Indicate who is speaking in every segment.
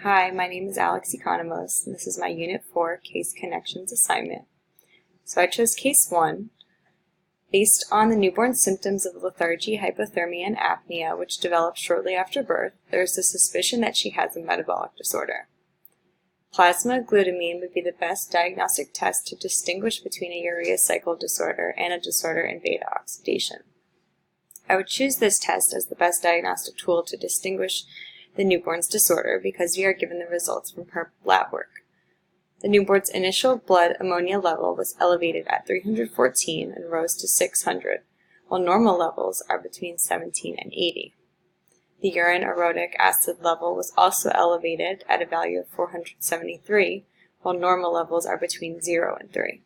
Speaker 1: Hi, my name is Alex Economos, and this is my Unit 4 Case Connections assignment. So I chose Case 1. Based on the newborn symptoms of lethargy, hypothermia, and apnea, which develop shortly after birth, there is a suspicion that she has a metabolic disorder. Plasma glutamine would be the best diagnostic test to distinguish between a urea cycle disorder and a disorder in beta oxidation. I would choose this test as the best diagnostic tool to distinguish the newborn's disorder because we are given the results from her lab work. The newborn's initial blood ammonia level was elevated at 314 and rose to 600, while normal levels are between 17 and 80. The urine orotic acid level was also elevated at a value of 473, while normal levels are between 0 and 3.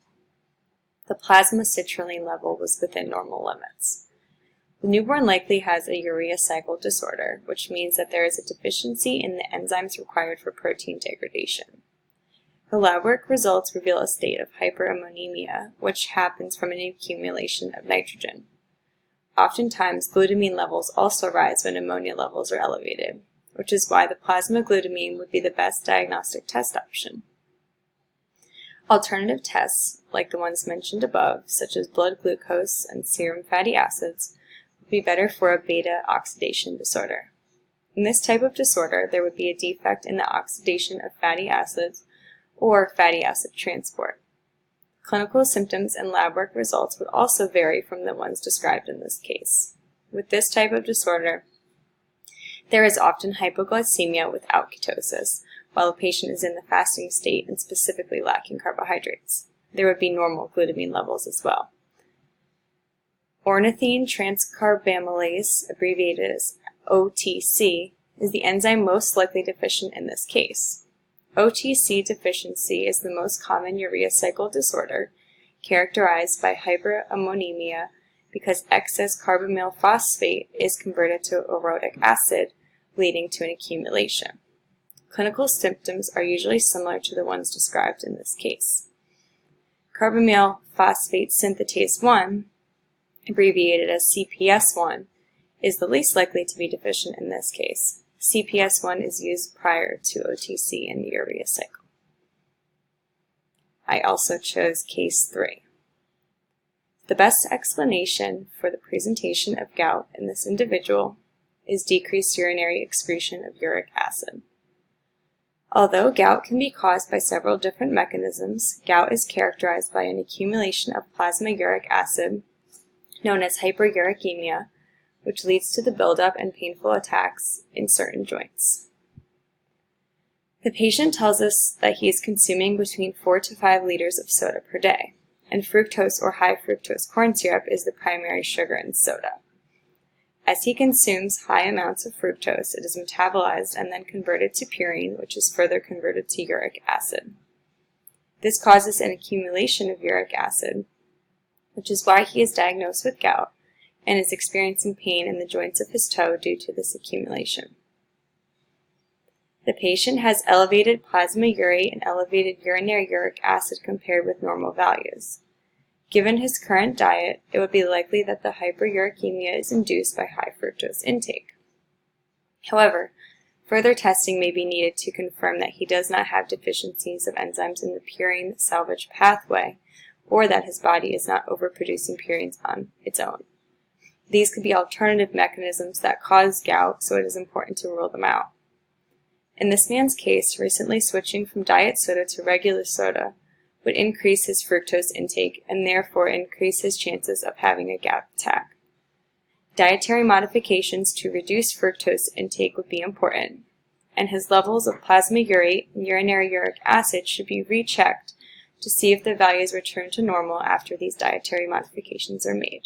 Speaker 1: The plasma citrulline level was within normal limits. The newborn likely has a urea cycle disorder, which means that there is a deficiency in the enzymes required for protein degradation. The lab work results reveal a state of hyperammonemia, which happens from an accumulation of nitrogen. Oftentimes, glutamine levels also rise when ammonia levels are elevated, which is why the plasma glutamine would be the best diagnostic test option. Alternative tests, like the ones mentioned above, such as blood glucose and serum fatty acids, be better for a beta oxidation disorder. In this type of disorder, there would be a defect in the oxidation of fatty acids or fatty acid transport. Clinical symptoms and lab work results would also vary from the ones described in this case. With this type of disorder, there is often hypoglycemia without ketosis, while a patient is in the fasting state and specifically lacking carbohydrates. There would be normal glutamine levels as well. Ornithine transcarbamylase, abbreviated as OTC, is the enzyme most likely deficient in this case. OTC deficiency is the most common urea cycle disorder, characterized by hyperammonemia because excess carbamyl phosphate is converted to orotic acid, leading to an accumulation. Clinical symptoms are usually similar to the ones described in this case. Carbamyl phosphate synthetase 1, abbreviated as CPS1, is the least likely to be deficient in this case. CPS1 is used prior to OTC in the urea cycle. I also chose Case 3. The best explanation for the presentation of gout in this individual is decreased urinary excretion of uric acid. Although gout can be caused by several different mechanisms, gout is characterized by an accumulation of plasma uric acid known as hyperuricemia, which leads to the buildup and painful attacks in certain joints. The patient tells us that he is consuming between 4 to 5 liters of soda per day, and fructose or high fructose corn syrup is the primary sugar in soda. As he consumes high amounts of fructose, it is metabolized and then converted to purine, which is further converted to uric acid. This causes an accumulation of uric acid, which is why he is diagnosed with gout and is experiencing pain in the joints of his toe due to this accumulation. The patient has elevated plasma urate and elevated urinary uric acid compared with normal values. Given his current diet, it would be likely that the hyperuricemia is induced by high fructose intake. However, further testing may be needed to confirm that he does not have deficiencies of enzymes in the purine salvage pathway, or that his body is not overproducing purines on its own. These could be alternative mechanisms that cause gout, so it is important to rule them out. In this man's case, recently switching from diet soda to regular soda would increase his fructose intake and therefore increase his chances of having a gout attack. Dietary modifications to reduce fructose intake would be important, and his levels of plasma urate and urinary uric acid should be rechecked to see if the values return to normal after these dietary modifications are made.